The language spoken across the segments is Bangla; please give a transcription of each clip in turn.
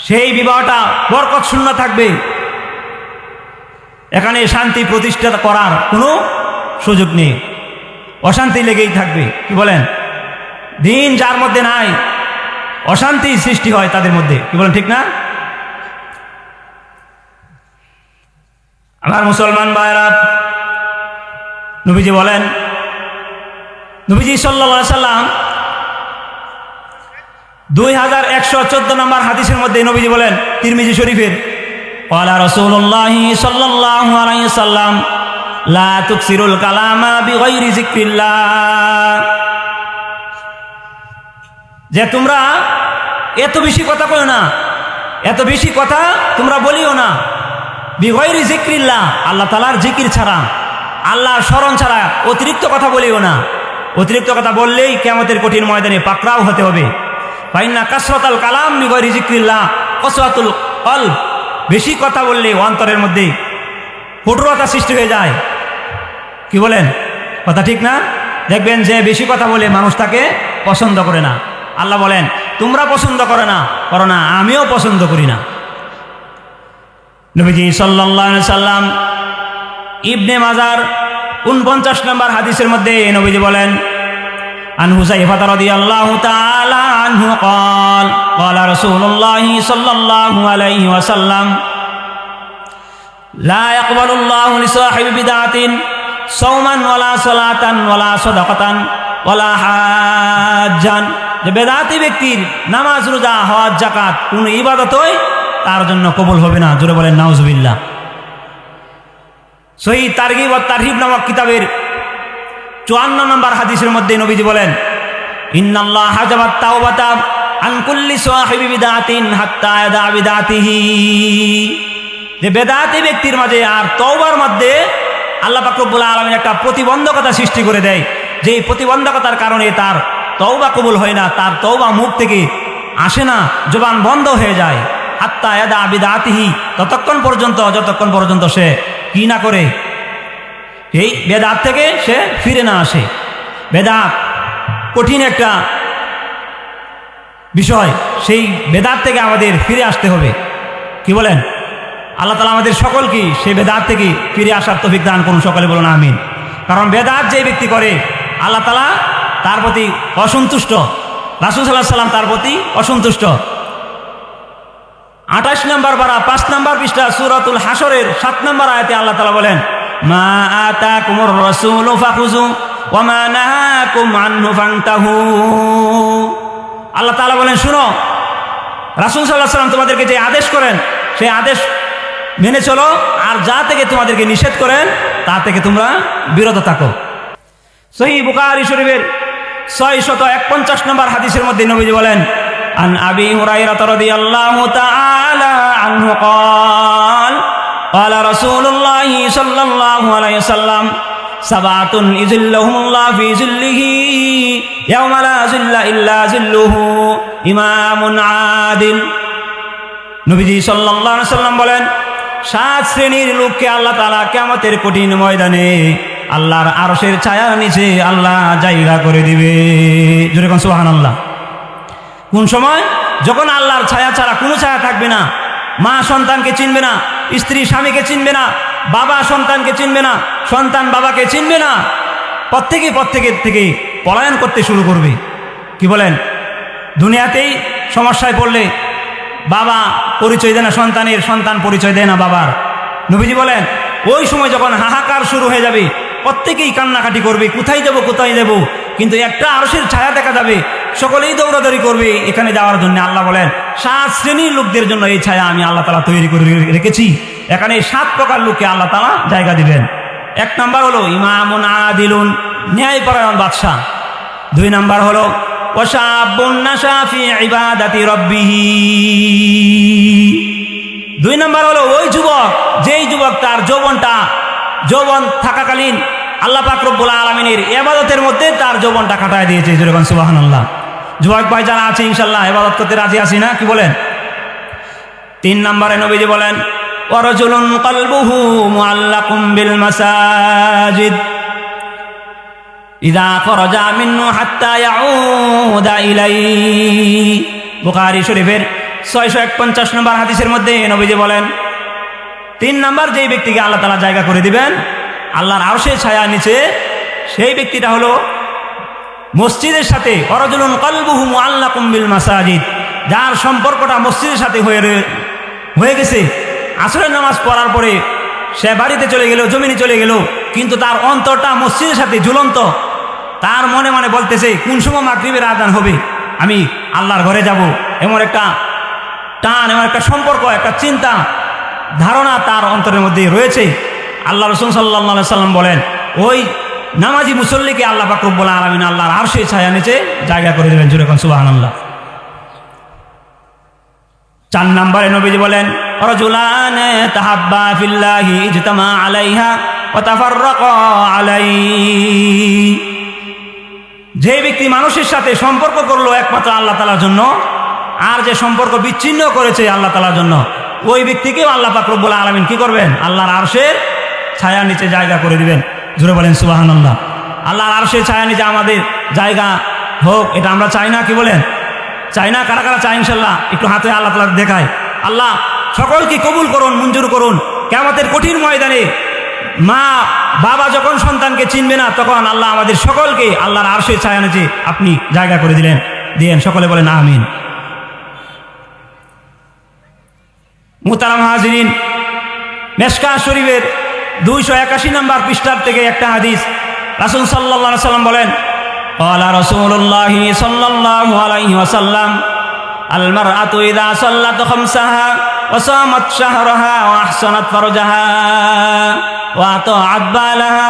সেই বিবাহটা বরকত শূন্য থাকবে, এখানে শান্তি প্রতিষ্ঠা করার কোনো সুযোগ নেই, অশান্তি লেগেই থাকবে। কি বলেন? দিন যার মধ্যে নাই, অশান্তি সৃষ্টি হয় তাদের মধ্যে। কি বলেন, ঠিক না? আমার মুসলমান ভাইরা, নবীজি বলেন, নবীজি সাল্লাল্লাহু আলাইহি সাল্লাম 2114 নম্বর হাদিসের মধ্যে নবীজি বলেন, তিরমিজি শরীফের, ক্বালা রাসূলুল্লাহি সাল্লাল্লাহু আলাইহি সাল্লাম লা তুকসিরুল কালামা বিগাইরি যিকরিল্লাহ, যে তোমরা এত বেশি কথা কইও না, এত বেশি কথা তোমরা বলিও না, বিগাইরি যিকরিল্লাহ, আল্লাহ তাআলার জিকির ছাড়া, আল্লাহর স্মরণ ছাড়া অতিরিক্ত কথা বলিও না। অতিরিক্ত কথা বললেই কিয়ামতের কঠিন ময়দানে পাকড়াও হতে হবে। ফাইন্না কাসরাতাল কালাম বিগাইরি যিকরিল্লাহ কাসরাতুল কলব, বেশি কথা বললে অন্তরের মধ্যে কঠোরতা সৃষ্টি হয়ে যায়। কি বলেন? কথা ঠিক না? দেখবেন যে বেশি কথা বলে মানুষ তাকে পছন্দ করে না। আল্লাহ বলেন, তোমরা পছন্দ করো না, আমিও পছন্দ করি না। নবীজি সাল্লাল্লাহু আলাইহি সাল্লাম ইবনে মাজার 49 নম্বর হাদিসের মধ্যে নবীজি বলেন, আন হুযায়ফা রাদিয়াল্লাহু তাআলা আনহু قال قال رسول الله صلى الله عليه وسلم لا يقبل الله لصاحب بدعة صوما ولا صلاة ولا صدقة ولا حاجا, যে বেদাতি ব্যক্তির নামাজ, রোজা, হজ, যাকাত কোন ইবাদতই তার জন্য কবুল হবে না। জোরে বলেন নাউজুবিল্লাহ। সহিহ তারগিব ওয়া তারহিব নামক কিতাবের 54 নম্বর হাদিসের মধ্যে নবীজি বলেন, ইন্নাল্লাহ হাজাবাত তাওবাতা আন কুল্লি সাহিবি বিদআতিন হাত্তা ইয়াদা বিদআতিহি, যে বেদাতি ব্যক্তির মাঝে আর তওবার মধ্যে আল্লাহ পাক রব্বুল আলামিন একটা প্রতিবন্ধকতা সৃষ্টি করে দেয়, যে এই প্রতিবন্ধকতার কারণে তার তওবা কবুল হয় না, তার তওবা মুখ থেকে আসে না, জবান বন্ধ হয়ে যায়। হাত্তা ইয়াদা বিদআতিহি, যতক্ষণ পর্যন্ত সে কি না করে, এই বেদাত থেকে সে ফিরে না আসে। বেদাত কঠিন একটা বিষয়, সেই বেদাত থেকে আমাদের ফিরে আসতে হবে। কি বলেন? আল্লাহ তাআলা আমাদের সকলকে সেই বেদাত থেকে ফিরে আসার তৌফিক দান করুন। সকলে বলুন আমিন। কারণ বেদাত যে ব্যক্তি করে আল্লাহ তাআলা তার প্রতি অসন্তুষ্ট, রাসূল সাল্লাল্লাহু আলাইহি সাল্লাম তার প্রতি অসন্তুষ্ট। 28 নম্বর পারা 5 নম্বর পৃষ্ঠা সূরাতুল হাশরের 7 নম্বর আয়াতে আল্লাহ তাআলা বলেন, মা আতাকুমুর রাসূলু ফাখুযু ওয়া মা নাহাকুম আনহু ফান্তাহু। আল্লাহ তাআলা বলেন, শুনো, রাসূল সাল্লাল্লাহু আলাইহি সাল্লাম তোমাদেরকে যে আদেশ করেন সেই আদেশ মেনে চলো, আর যা থেকে তোমাদেরকে নিষেধ করেন তা থেকে তোমরা বিরত থাকো। সহিহ বুখারী শরীফের 651 নম্বর হাদিসের মধ্যে নবীজি বলেন, আন আবি হুরায়রা রাদিয়াল্লাহু তাআলা আনহু قال قال رسول الله صلى الله عليه وسلم سبعة يظلهم الله في ظله يوم لا ظل إلا ظله إمام عادل। নবীজি সাল্লাল্লাহু আলাইহি সাল্লাম বলেন, 7 শ্রেণীর লোককে আল্লাহ তাআলা কিয়ামতের কঠিন ময়দানে আল্লাহর আরশের ছায়ার নিচে আল্লাহ জায়গা করে দিবে। জোরে কোন সুবহানাল্লাহ। কোন সময়? যখন আল্লাহর ছায়া ছাড়া কোনো ছায়া থাকবে না। মা সন্তানকে চিনবে না, স্ত্রী স্বামীকে চিনবে না, বাবা সন্তানকে চিনবে না, সন্তান বাবাকে চিনবে না, প্রত্যেকের থেকে পলায়ন করতে শুরু করবে। কি বলেন? দুনিয়াতেই সমস্যায় পড়লে বাবা পরিচয় দেয় না সন্তানের, সন্তান পরিচয় দেয় না বাবার। নবীজি বলেন, ওই সময় যখন হাহাকার শুরু হয়ে যাবে, প্রত্যেকেই কান্নাকাটি করবে, কোথায় যাব। কিন্তু একটা আরশের ছায়া দেখা যাবে, সকলেই দৌড়াদৌড়ি করবে এখানে যাওয়ার জন্য। আল্লাহ বলেন, 7 শ্রেণীর লোকদের জন্য এই ছায়া আমি আল্লাহ তাআলা তৈরি করে রেখেছি। এখানে 7 প্রকার লোককে আল্লাহ তাআলা জায়গা দিবেন। 1 নাম্বার হলো ইমামুন আদিলুন, ন্যায়পরায়ণ বাদশা। 2 নাম্বার হলো ওয়াশাবুন নাশা ফি ইবাদাতি রাব্বিহি। 2 নাম্বার হলো ওই যুবক, যেই যুবক তার যৌবন থাকাকালীন আল্লাহ পাক রব্বুল আলামিনের ইবাদতের মধ্যে তার যৌবনটা কাটায় দিয়েছে। যেরকম সুবহানাল্লাহ। যুবক ভাই যারা আছে ইনশাআল্লাহ ইবাদত করতে রাজি আছি না? কি বলেন? 3 নম্বরে নবীজি বলেন, ওয়ারাজুলুন কলবুহু মুআল্লাকুম বিল মাসাজিদ ইযা খরাজা মিনহু হাত্তা ইয়াউদা ইলাইহি। বুখারী শরীফের 651 নম্বর হাদিসের মধ্যে নবীজি বলেন 3 নম্বর যেই ব্যক্তিকে আল্লাহ তাআলা জায়গা করে দিবেন আল্লাহর আরশের ছায়ার নিচে, সেই ব্যক্তিটা হলো মসজিদের সাথে ওয়ারাজুলুন কলবুহু মুআল্লাকুম বিল মাসাজিদ, যার সম্পর্কটা মসজিদের সাথে হয়ে গেছে। আসরের নামাজ পড়ার পরে সে বাড়িতে চলে গেল, জমিনে চলে গেল, কিন্তু তার অন্তরটা মসজিদের সাথে ঝুলন্ত। তার মনে মনে বলতেছে কোন সময় মাগরিবের আযান হবে, আমি আল্লাহর ঘরে যাব। এমন একটা টান, এমন একটা সম্পর্ক, একটা চিন্তা ধারণা তার অন্তরের মধ্যে রয়েছে। আল্লাহ রাসূল সাল্লাল্লাহু আলাইহি সাল্লাম বলেন ওই নামাজি মুসল্লিকে আল্লাহ পাক রব্বুল আলামিন আল্লাহর আরশের ছায়া নিচে জায়গা করে দেবেন। জোরে কোন সুবহানাল্লাহ। 4 নম্বরে নবীজি বলেন রাজুলান তাহাব্বা ফিল্লাহি ইজতামা আলাইহা ওয়া তাফাররাকা আলাইহি, যে ব্যক্তি মানুষের সাথে সম্পর্ক করলো একমাত্র আল্লাহ তাআলার জন্য, আর যে সম্পর্ক বিচ্ছিন্ন করেছে আল্লাহ তাআলার জন্য, ওই ব্যক্তিকেও আল্লাহ পাক রব্বুল আলামিন কি করবেন? আল্লাহর আরশের ছায়ার নিচে জায়গা করে দিবেন। জোরে বলেন সুবহানাল্লাহ। আল্লাহর আরশের ছায়ার নিচে আমাদের জায়গা হোক, এটা আমরা চাই না? কি বলেন, চাই না? কারা কারা চাই ইনশাল্লাহ? একটু হাতে আল্লাহ তাআলা দেখায়। আল্লাহ সকলকে কবুল করুন, মঞ্জুর করুন। কিয়ামতের কঠিন ময়দানে মা বাবা যখন সন্তানকে চিনবে না, তখন আল্লাহ আমাদের সকলকে আল্লাহর আরশের ছায়া নিচে আপনি জায়গা করে দিয়েন। সকলে বলেন আমিন। মুহতারাম হাজিরিন, মিশকাত শরীফের 281 নম্বর পৃষ্ঠার থেকে একটা হাদিস, রাসূল সাল্লাল্লাহু আলাইহি ওয়াসাল্লাম বলেন ক্বালা রাসূলুল্লাহি সাল্লাল্লাহু আলাইহি ওয়াসাল্লাম আল মারআতু ইযা সাল্লাত খামসাহা ওয়া সামাত শাহরাহা ওয়া আহসানাত ফারজাহা ওয়া আতাআত বালাহা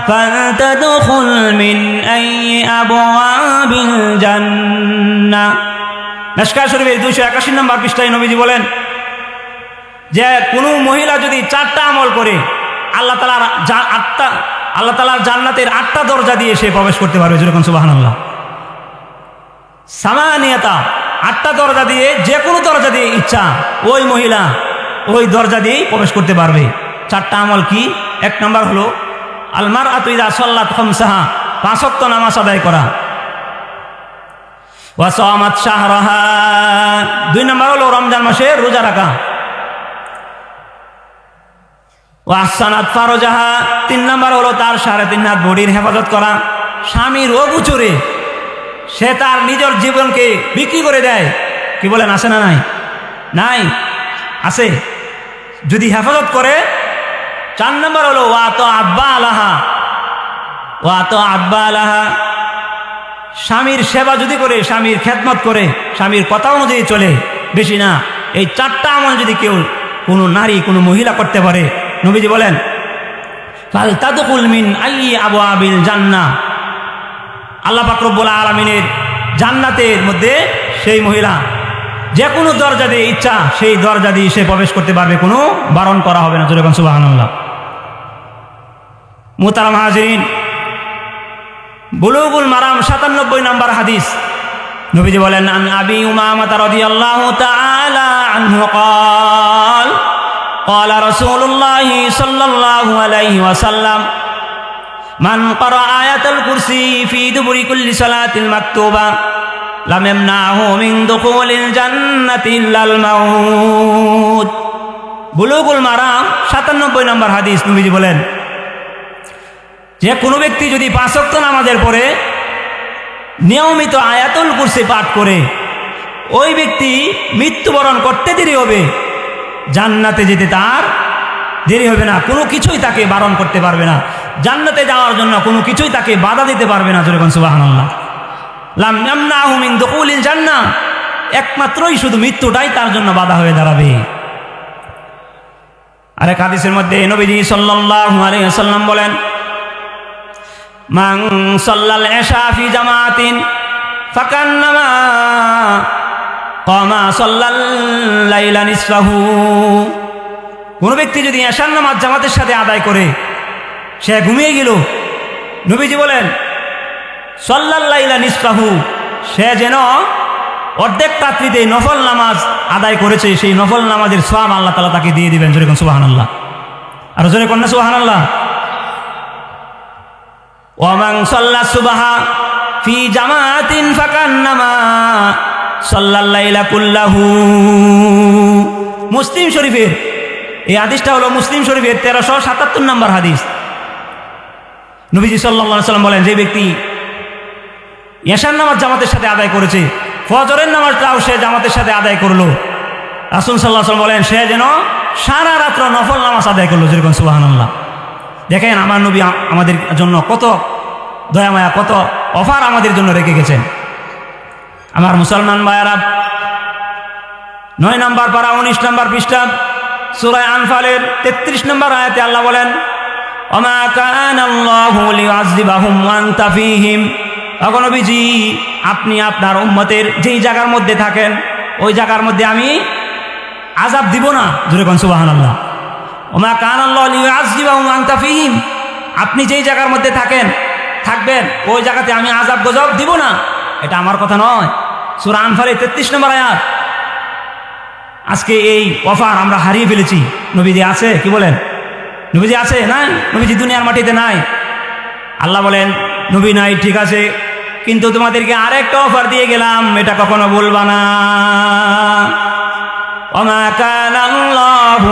ফাতাদখুল মিন আইয়ি আবওয়াবিল জান্নাহ। মিশকাত শরীফের 281 নম্বর পৃষ্ঠায় নবীজি বলেন যে কোনো মহিলা যদি 4টা আমল করে আল্লাহ তাআলার জান্নাতের 8টা দরজা দিয়ে সে প্রবেশ করতে পারবে। যেরকম সুবহানাল্লাহ। সামানিয়াতা, 8টা দরজা দিয়ে, যে কোনো দরজা দিয়ে ইচ্ছা ওই মহিলা ওই দরজা দিয়েই প্রবেশ করতে পারবে। 4টা আমল কি? 1 নম্বর হলো আল মারআতু ইযা সাল্লাত খামসাহা, 5 ওয়াক্ত নামাজ আদায় করা। ওয়া সামাত শাহরাহা, 2 নম্বর হলো রমজান মাসে রোজা রাখা। ওয়া আহসানাত ফারজাহা, 3 নম্বর হলো তার 3.5 হাত বডির হেফাজত করা। স্বামীর অগোচরে সে তার নিজের জীবনকে বিক্রি করে দেয়। কি বলেন, আছে না নাই? নাই, আছে। যদি হেফাজত করে। 4 নম্বর হলো ওয়া তাআত বালাহা, স্বামীর সেবা যদি করে, স্বামীর খেদমত করে, স্বামীর কথা অনুযায়ী চলে, বেশি না। এই 4টা আমল যদি কেউ, কোনো নারী, কোনো মহিলা করতে পারে, নবীজি বলেন ফালতাদখুল মিন আইয়ি আবওয়াবিল জান্নাহ, আল্লাহ পাক রব্বুল আলামিনের জান্নাতের মধ্যে সেই মহিলা যে কোনো দরজা দিয়ে ইচ্ছা সেই দরজা দিয়ে সে প্রবেশ করতে পারবে, কোনো বারণ করা হবে না। যেরকম সুবহানাল্লাহ। মুহতারাম হাজিরিন, বুলুগুল মারাম 97 নম্বর হাদিস, নবীজি বলেন আন আবি উমামা রাদিয়াল্লাহু তাআলা আনহু قال قال رسول الله صلى الله عليه وسلم من قرأ آية الكرسي في دبر كل صلاة المكتوبة لم يمنعه من دخول الجنة إلا الموت। বুলুগুল মারাম 97 নম্বর হাদিস, নবীজি বলেন যে কোনো ব্যক্তি যদি 5 ওয়াক্ত নামাজের পরে নিয়মিত আয়াতুল কুরসি পাঠ করে, ওই ব্যক্তি মৃত্যুবরণ করতে দেরি হবে, জান্নাতে যেতে তার দেরি হবে না। কোনো কিছুই তাকে বারণ করতে পারবে না, জান্নাতে যাওয়ার জন্য কোনো কিছুই তাকে বাধা দিতে পারবে না। যেরকম সুবহানাল্লাহ। লাম ইয়ামনাহু মিন দুখুলিল জান্নাহ, একমাত্রই শুধু মৃত্যুটাই তার জন্য বাধা হয়ে দাঁড়াবে। আরেক হাদিসের মধ্যে নবীজি সাল্লাল্লাহু আলাইহি ওয়াসাল্লাম বলেন মান সাল্লাল ইশা ফি জামাতিন ফাকান্নামা কামা সাল্লাল লাইলা নিসফাহু, কোন ব্যক্তি যদি এশার নামাজ জামাতের সাথে আদায় করে সে ঘুমিয়ে গেল, নবীজি বলেন সাল্লাল লাইলা নিসফাহু, সে যেন অর্ধেক রাত্রিতে নফল নামাজ আদায় করেছে, সেই নফল নামাজের সওয়াব আল্লাহ তাআলা তাকে দিয়ে দিবেন। যেরকম সুবহানাল্লাহ। আর জোরে কন্যা সুবহানাল্লাহ। ওয়া মান সাল্লা সুবহা ফি জামাতিন ফাকান্নামা সাল্লাল্লাইলা কুল্লাহু। মুসলিম শরীফের এই হাদিসটা হলো মুসলিম শরীফের 1377 নম্বর হাদিস। নবীজি সাল্লাল্লাহু আলাইহি সাল্লাম বলেন, যে ব্যক্তি এশার নামাজ জামাতের সাথে আদায় করেছে, ফজরের নামাজটাও সে জামাতের সাথে আদায় করলো, রাসূল সাল্লাল্লাহু আলাইহি ওয়াসাল্লাম বলেন সে যেন সারা রাত্র নফল নামাজ আদায় করলো। যেরকম সুবহানাল্লাহ। দেখেন আমার নবী আমাদের জন্য কত দয়ামায়া, কত অফার আমাদের জন্য রেখে গেছেন। আমার মুসলমান ভাইয়ারা, 9 নম্বর পারা 19 নম্বর পৃষ্ঠা সূরা আনফালের 33 নম্বর আয়াতে আল্লাহ বলেন, ওমা কানাল্লাহু লিউআযযিবাহুম ওয়া আনতা ফীহিম। ওগো নবীজি, আপনি আপনার উম্মতের যেই জায়গার মধ্যে থাকেন ওই জায়গার মধ্যে আমি আযাব দিব না। জোরে কোন সুবহানাল্লাহ। ওমা কানাল্লাহু লিউআযযিবাহুম ওয়া আনতা ফীহিম, আপনি যেই জায়গার মধ্যে থাকবেন ওই জায়গাতে আমি আযাব গজব দিব না। এটা আমার কথা নয়, সূরা আনফালের 33 নম্বর আয়াত। আজকে এই অফার আমরা হারিয়ে ফেলেছি। নবীজি আছে? কি বলেন? নবীজি আছে? নাই, নবীজি দুনিয়ার মাটিতে নাই। আল্লাহ বলেন নবী নাই, ঠিক আছে, কিন্তু তোমাদেরকে আরেকটা অফার দিয়ে গেলাম, এটা কখনো বলবা না। ওমা কানাল্লাহু